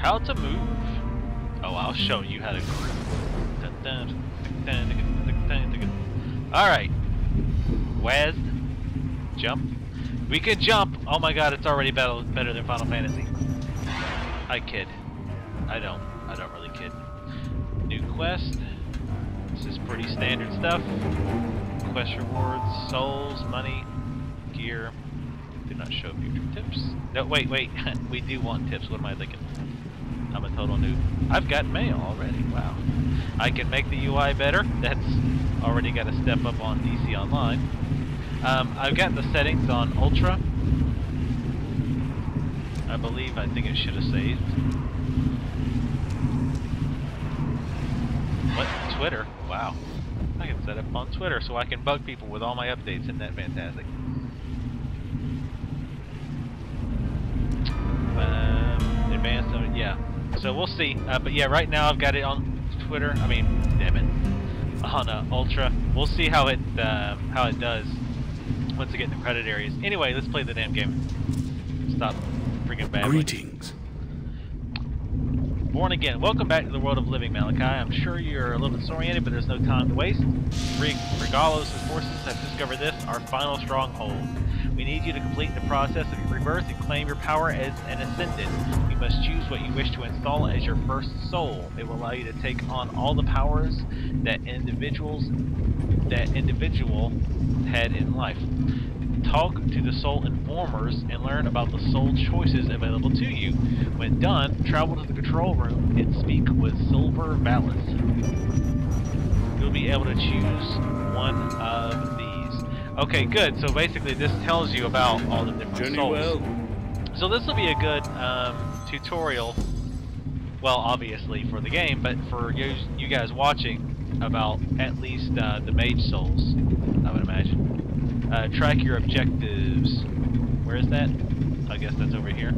How to move. Oh, I'll show you how to. Alright. Waz. Jump. We can jump! Oh my god, it's already better than Final Fantasy. I kid. I don't really kid. New quest. This is pretty standard stuff. Quest rewards, souls, money, gear. Do not show future tips. No, wait. We do want tips. What am I thinking? I'm a total noob. I've got mail already. Wow. I can make the UI better. That's already got a step up on DC Online. I've got the settings on Ultra. I think it should have saved. What? Twitter? Wow. I can set up on Twitter so I can bug people with all my updates. Isn't that fantastic? Advanced, yeah. So we'll see. But yeah, right now I've got it on Twitter. I mean, damn it, on Ultra. We'll see how it does once I get in the credit areas. Anyway, let's play the damn game. Stop freaking badly. Greetings. Born again. Welcome back to the world of living, Malachi. I'm sure you're a little disoriented, but there's no time to waste. Regalos' forces have discovered this, our final stronghold. We need you to complete the process of your rebirth and claim your power as an Ascendant. You must choose what you wish to install as your first soul. It will allow you to take on all the powers that individual had in life. Talk to the soul informers and learn about the soul choices available to you. When done, travel to the control room and speak with Silver Valis. You'll be able to choose one of these. Okay, good. So basically this tells you about all the different souls. So this will be a good tutorial, well, obviously for the game, but for you guys watching, about at least the mage souls, I would imagine. Track your objectives. Where is that? I guess that's over here.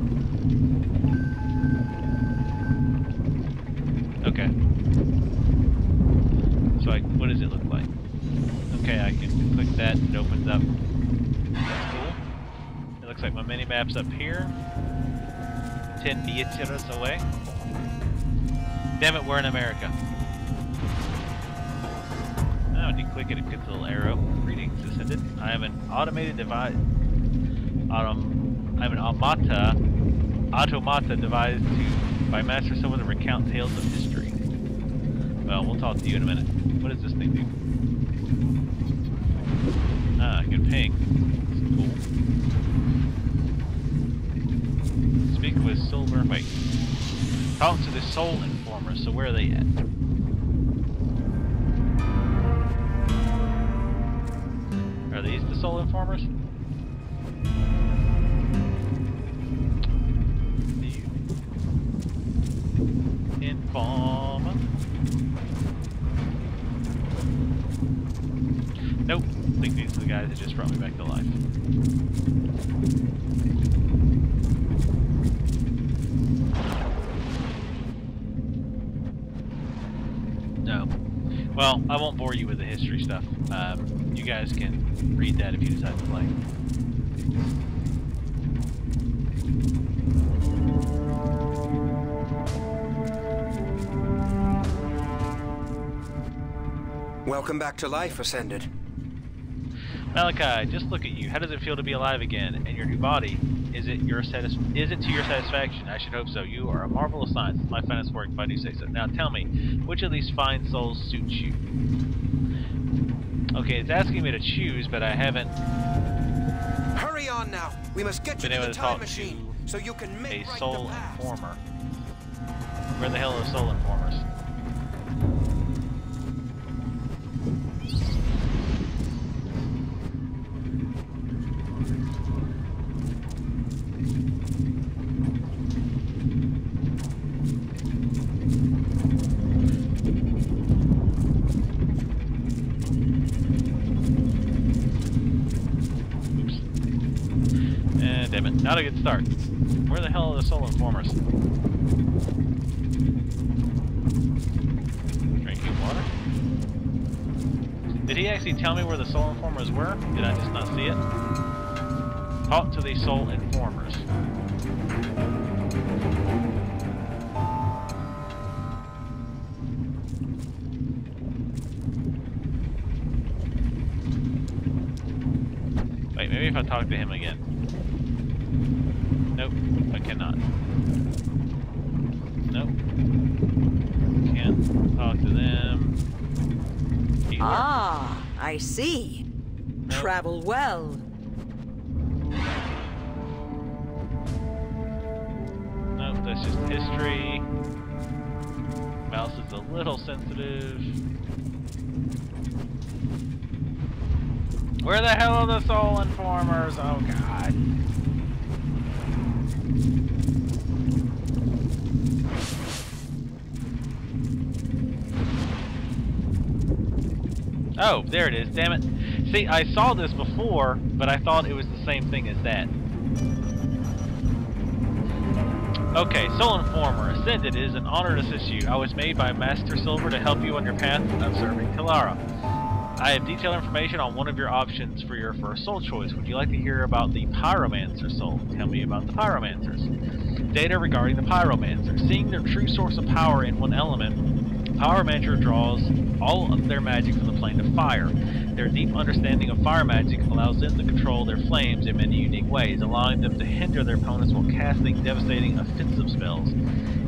Okay. So what does it look like? Okay, I can click that, it opens up. That's cool. It looks like my mini-map's up here. 10 meters away. Damn it, we're in America. Oh, when you click it, it gets a little arrow. Greetings, Ascendant. I have an automated device. I have an automata devised by Master Silver to recount tales of history. Well, we'll talk to you in a minute. What does this thing do? Ah, good ping. That's cool. Speak with Silver. Wait. Talk to the Soul Informers. So where are they at? Are these the Soul Informers? Informer. Nope. I think these are the guys that just brought me back to life. No. Well, I won't bore you with the history stuff. You guys can read that if you decide to play. Welcome back to life, Ascended. Malachi, just look at you. How does it feel to be alive again? And your new body, is it to your satisfaction? I should hope so. You are a marvel of science. It's my finest work, if I do say so. Now tell me, which of these fine souls suits you? Okay, it's asking me to choose, but I haven't. Hurry on now. We must get you to the time machine so you can make a soul informer. Where the hell are the soul informers? Damn it, not a good start. Where the hell are the Soul Informers? Drinking water? Did he actually tell me where the Soul Informers were? Did I just not see it? Talk to the Soul Informers. maybe if I talk to him again. Nope, I cannot. Nope. Can't talk to them. Either. Ah, I see. Nope. Travel well. Nope, that's just history. Mouse is a little sensitive. Where the hell are the soul informers? Oh god. Oh, there it is, damn it. See, I saw this before, but I thought it was the same thing as that. Okay, Soul Informer. Ascended, it is an honor to assist you. I was made by Master Silver to help you on your path of serving Kalara. I have detailed information on one of your options for your first soul choice. Would you like to hear about the Pyromancer soul? Tell me about the Pyromancers. Data regarding the Pyromancer. Seeing their true source of power in one element, Pyromancer draws all of their magic from the plane of fire. Their deep understanding of fire magic allows them to control their flames in many unique ways, allowing them to hinder their opponents while casting devastating offensive spells.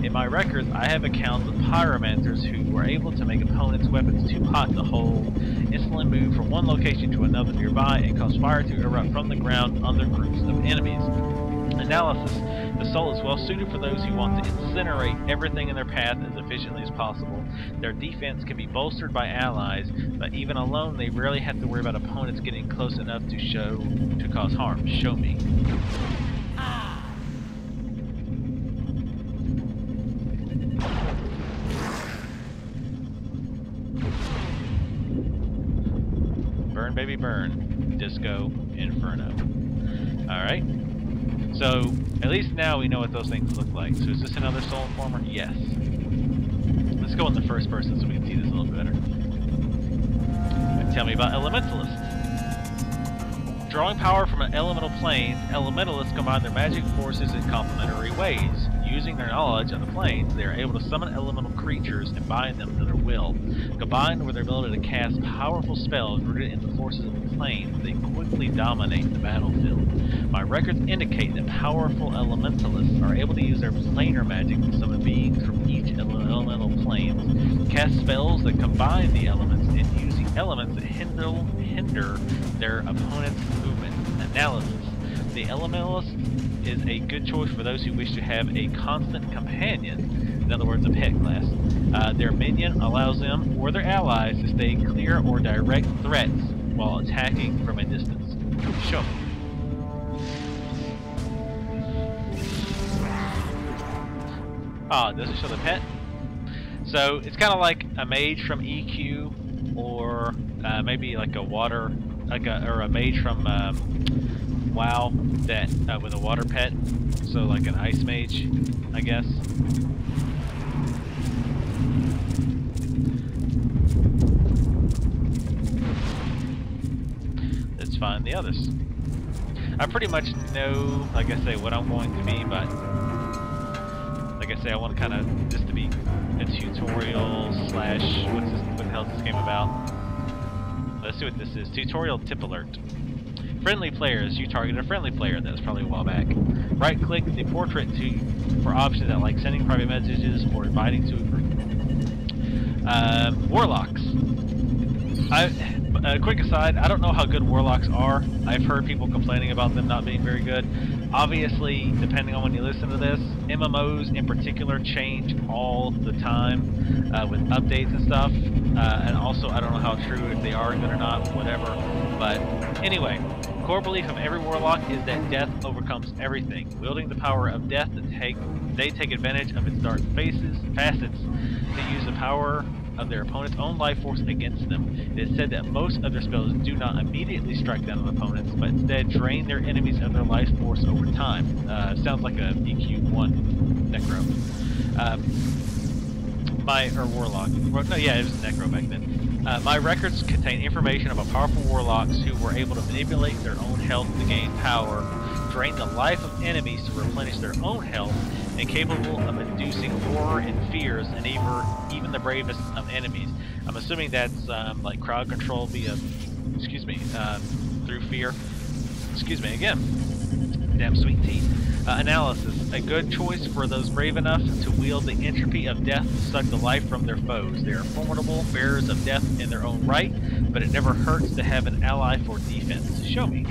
In my records, I have accounts of pyromancers who were able to make opponents' weapons too hot to hold, instantly move from one location to another nearby, and cause fire to erupt from the ground under groups of enemies. Analysis. The soul is well suited for those who want to incinerate everything in their path as efficiently as possible. Their defense can be bolstered by allies, but even alone they rarely have to worry about opponents getting close enough to cause harm. Show me. Burn baby burn. Disco Inferno. Alright. So, at least now we know what those things look like. So is this another Soul Informer? Yes. Let's go in the first person so we can see this a little better. Tell me about Elementalists. Drawing power from an elemental plane, Elementalists combine their magic forces in complementary ways. Using their knowledge of the planes, they are able to summon elemental creatures and bind them to their will. Combined with their ability to cast powerful spells rooted in the forces of the planes, they quickly dominate the battlefield. My records indicate that powerful elementalists are able to use their planar magic to summon beings from each elemental plane, cast spells that combine the elements, and using elements that hinder their opponent's movement. Analysis. The elementalist is a good choice for those who wish to have a constant companion, in other words, a pet class. Their minion allows them or their allies to stay clear or direct threats while attacking from a distance. Show me. Ah, does it show the pet? So it's kind of like a mage from EQ, or maybe like a water, or a mage from WoW that with a water pet. So like an ice mage, I guess. Let's find the others. I pretty much know, like I say, what I'm going to be, but like I say, I want to kind of this to be a tutorial slash what the hell is this game about? Let's see what this is. Tutorial tip alert. Friendly players. You target a friendly player. That was probably a while back. Right click the portrait for options that like sending private messages or inviting to a group. Warlocks. Quick aside, I don't know how good warlocks are. I've heard people complaining about them not being very good. Obviously, depending on when you listen to this, MMOs in particular change all the time with updates and stuff. And also, I don't know how true if they are good or not, whatever. But anyway, core belief of every warlock is that death overcomes everything. Wielding the power of death, they take advantage of its dark facets to use the power of their opponent's own life force against them. It is said that most of their spells do not immediately strike down on opponents, but instead drain their enemies of their life force over time. Sounds like a EQ1 Necro. Warlock. No, yeah, it was Necro back then. My records contain information about powerful warlocks who were able to manipulate their own health to gain power, drain the life of enemies to replenish their own health, and capable of inducing horror and fears in even the bravest of enemies. I'm assuming that's like crowd control via, through fear. Excuse me again. Damn sweet tea. Analysis. A good choice for those brave enough to wield the entropy of death to suck the life from their foes. They are formidable bearers of death in their own right, but it never hurts to have an ally for defense. Show me.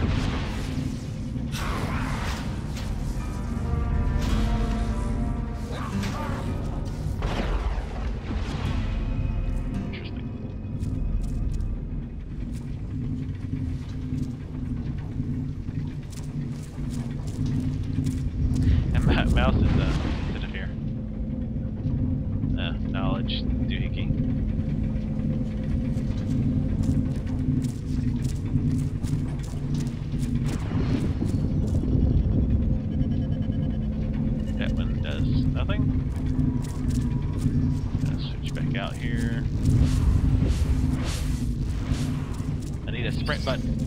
Mouse is sensitive here. Knowledge doohickey. That one does nothing. Switch back out here. I need a sprint button.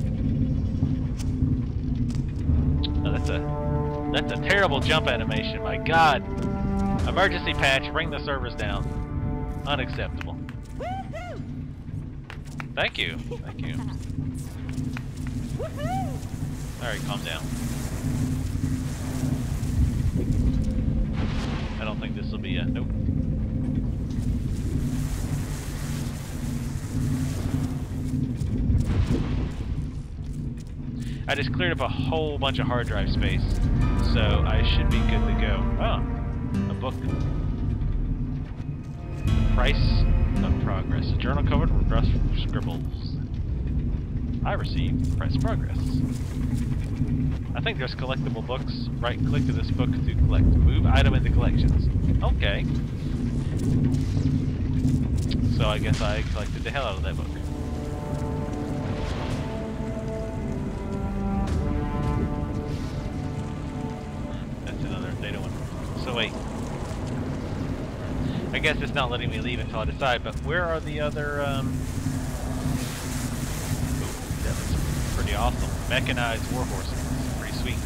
Oh, that's a terrible jump animation, my god. Emergency patch, bring the servers down. Unacceptable. Thank you. Thank you. Alright, calm down. I don't think this will be a... Nope. I just cleared up a whole bunch of hard drive space, so I should be good to go. Oh, a book. Price of progress. A journal covered with rough scribbles. I received price of progress. I think there's collectible books. Right-click to this book to collect. Move item into collections. Okay. So I guess I collected the hell out of that book. So wait, I guess it's not letting me leave until I decide, but where are the other, ooh, that looks pretty awesome. Mechanized war horses, pretty sweet.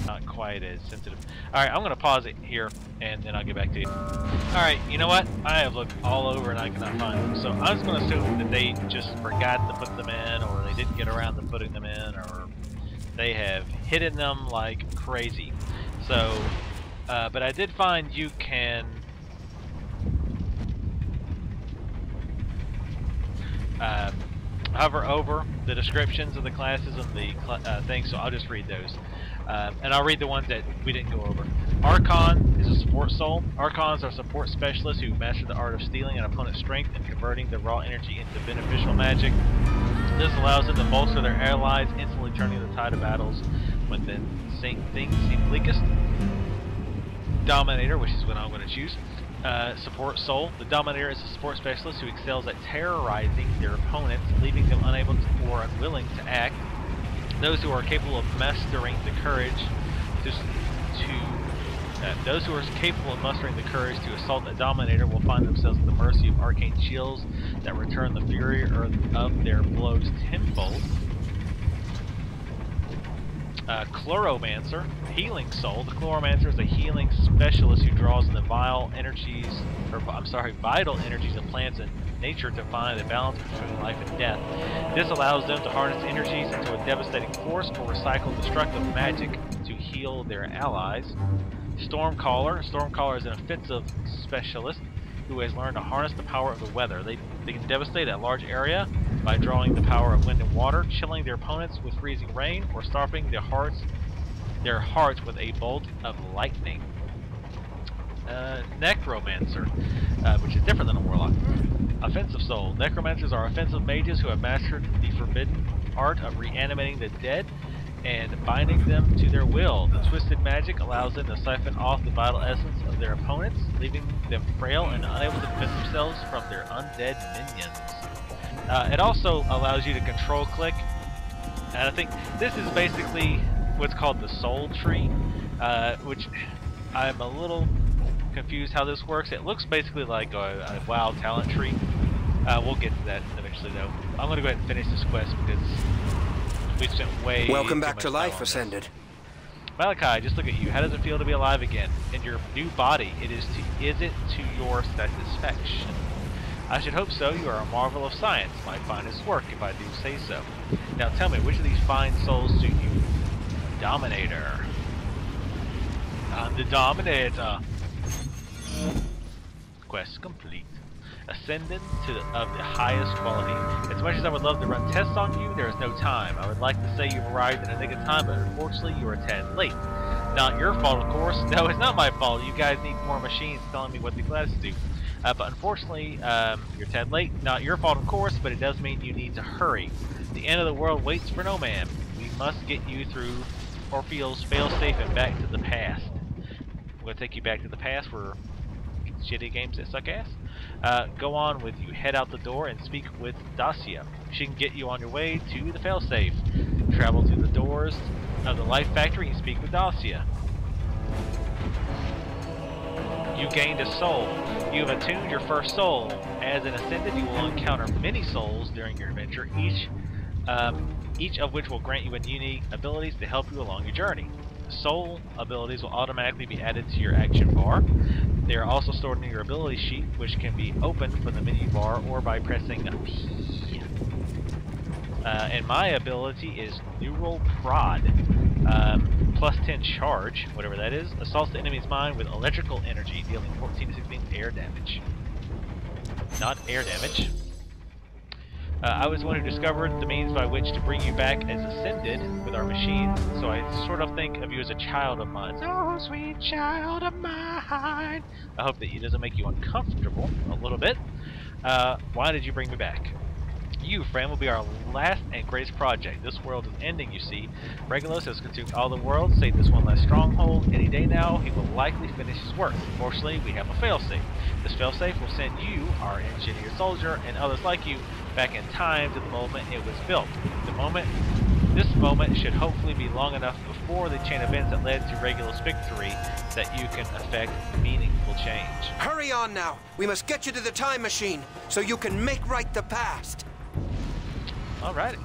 Not quite as sensitive. Alright, I'm gonna pause it here, and then I'll get back to you. Alright, you know what? I have looked all over and I cannot find them, so I'm just gonna assume that they just forgot to put them in, or they didn't get around to putting them in, or they have hidden them like crazy. So, but I did find you can hover over the descriptions of the classes and the things, so I'll just read those. And I'll read the ones that we didn't go over. Archon is a support soul. Archons are support specialists who master the art of stealing an opponent's strength and converting the raw energy into beneficial magic. This allows them to bolster their allies, instantly turning the tide of battles when things seem bleakest. Dominator, which is what I'm going to choose. Support soul. The Dominator is a support specialist who excels at terrorizing their opponents, leaving them unable to, or unwilling to act. Those who are capable of mustering the courage to assault a Dominator will find themselves at the mercy of arcane shields that return the fury of their blows tenfold. Chloromancer, healing soul. The Chloromancer is a healing specialist who draws in the vital energies of plants and nature to find a balance between life and death. This allows them to harness energies into a devastating force or recycle destructive magic to heal their allies. Stormcaller. Stormcaller is an offensive specialist who has learned to harness the power of the weather. They can devastate a large area by drawing the power of wind and water, chilling their opponents with freezing rain, or stopping their hearts with a bolt of lightning. Necromancer, which is different than a warlock. Offensive soul. Necromancers are offensive mages who have mastered the forbidden art of reanimating the dead and binding them to their will. The twisted magic allows them to siphon off the vital essence of their opponents, leaving them frail and unable to defend themselves from their undead minions. It also allows you to control click, and I think this is basically what's called the soul tree, which I'm a little confused how this works. It looks basically like a WoW talent tree. We'll get to that eventually though. I'm going to go ahead and finish this quest because we spent way Welcome back too to much life, time Ascended. Malachi, just look at you. How does it feel to be alive again? In your new body, is it to your satisfaction? I should hope so. You are a marvel of science, my finest work, if I do say so. Now tell me, which of these fine souls suit you? Dominator. I'm the Dominator. Quest complete. Ascendant of the highest quality. As much as I would love to run tests on you, there is no time. I would like to say you've arrived in a nick of time, but unfortunately you are a tad late. Not your fault, of course. No, it's not my fault. You guys need more machines telling me what the classes do. But unfortunately, you're a tad late. Not your fault, of course, but it does mean you need to hurry. The end of the world waits for no man. We must get you through Orpheus failsafe and back to the past. I'm going to take you back to the past where shitty games that suck ass. Go on with you. Head out the door and speak with Dacia. She can get you on your way to the failsafe. Travel through the doors of the Life Factory and speak with Dacia. You gained a soul. You have attuned your first soul. As an Ascended, you will encounter many souls during your adventure, each of which will grant you unique abilities to help you along your journey. Soul abilities will automatically be added to your action bar. They are also stored in your ability sheet, which can be opened from the menu bar or by pressing P. And my ability is Neural Prod. Plus 10 charge, whatever that is, assaults the enemy's mind with electrical energy, dealing 14 to 16 air damage. Not air damage. I was the one who discovered the means by which to bring you back as Ascended with our machines, so I sort of think of you as a child of mine. So sweet child of mine. I hope that it doesn't make you uncomfortable a little bit. Why did you bring me back? You, friend, will be our last and greatest project. This world is ending, you see. Regulus has consumed all the world, save this one last stronghold. Any day now, he will likely finish his work. Fortunately, we have a failsafe. This failsafe will send you, our engineer soldier, and others like you, back in time to the moment it was built. This moment should hopefully be long enough before the chain events that led to Regulus' victory that you can effect meaningful change. Hurry on now. We must get you to the time machine so you can make right the past. Alrighty.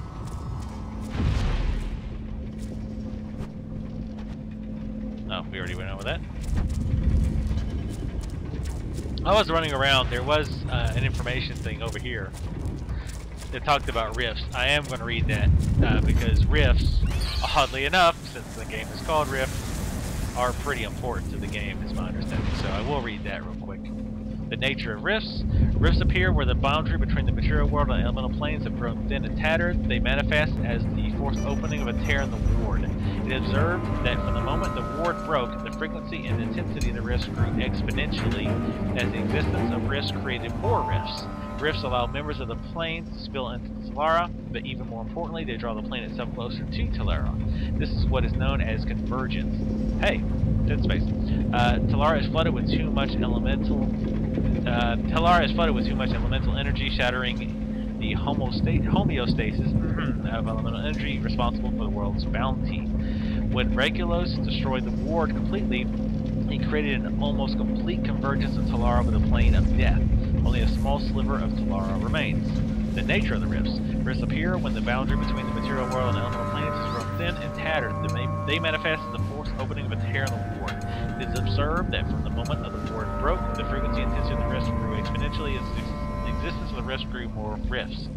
Oh, we already went over that. I was running around. There was an information thing over here that talked about rifts. I am going to read that because rifts, oddly enough, since the game is called Rift, are pretty important to the game, is my understanding. So I will read that real quick. The nature of rifts. Rifts appear where the boundary between the material world and elemental planes have grown thin and tattered. They manifest as the forced opening of a tear in the ward. It is observed that from the moment the ward broke, the frequency and intensity of the rifts grew exponentially, as the existence of rifts created more rifts. Rifts allow members of the plane to spill into Talara, but even more importantly, they draw the plane itself closer to Talara. This is what is known as convergence. Hey, dead space. Talara is flooded with too much elemental energy, shattering the homeostasis of elemental energy responsible for the world's bounty. When Regulus destroyed the ward completely, he created an almost complete convergence of Talara with a plane of death. Only a small sliver of Talara remains. The nature of the rifts. Rifts appear when the boundary between the material world and elemental planets has grown thin and tattered. They manifest as the forced opening of a tear in the ward. It is observed that from the moment of the ward broke, the frequency and intensity of the rifts grew exponentially as the existence of the rifts grew more rifts.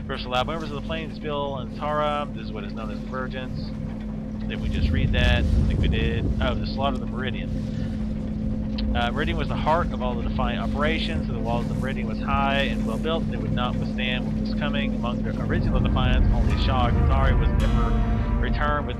Rifts allow members of the plane to spill and Tara. This is what is known as convergence. Did we just read that? I think we did. Oh, the slaughter of the Meridian. Meridian was the heart of all the Defiant operations. So the walls of Meridian was high and well built. They would not withstand what was coming. Among the original Defiants, only Shah Kazari was ever returned with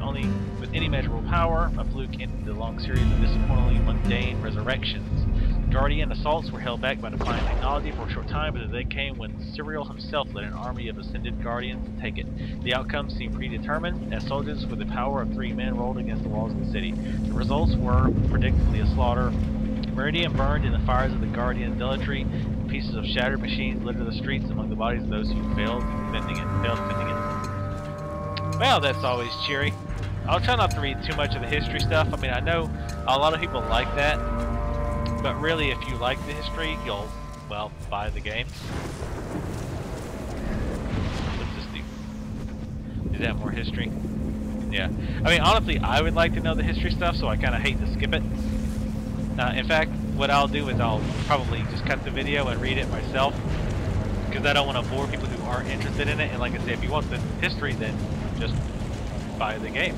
any measurable power. A fluke in the long series of disappointingly mundane resurrections. Guardian assaults were held back by Defiant technology for a short time, but they came when Cyril himself led an army of Ascended Guardians to take it. The outcome seemed predetermined, as soldiers with the power of 3 men rolled against the walls of the city. The results were predictably a slaughter. Meridian burned in the fires of the Guardian zealotry. Pieces of shattered machines littered the streets among the bodies of those who failed defending it. Well, that's always cheery. I'll try not to read too much of the history stuff. I mean, I know a lot of people like that, but really, if you like the history, you'll, well, buy the game. What's this do? Is that more history? Yeah. I mean, honestly, I would like to know the history stuff, so I kind of hate to skip it. In fact, what I'll do is I'll probably just cut the video and read it myself, because I don't want to bore people who aren't interested in it. And like I said, if you want the history, then just buy the game.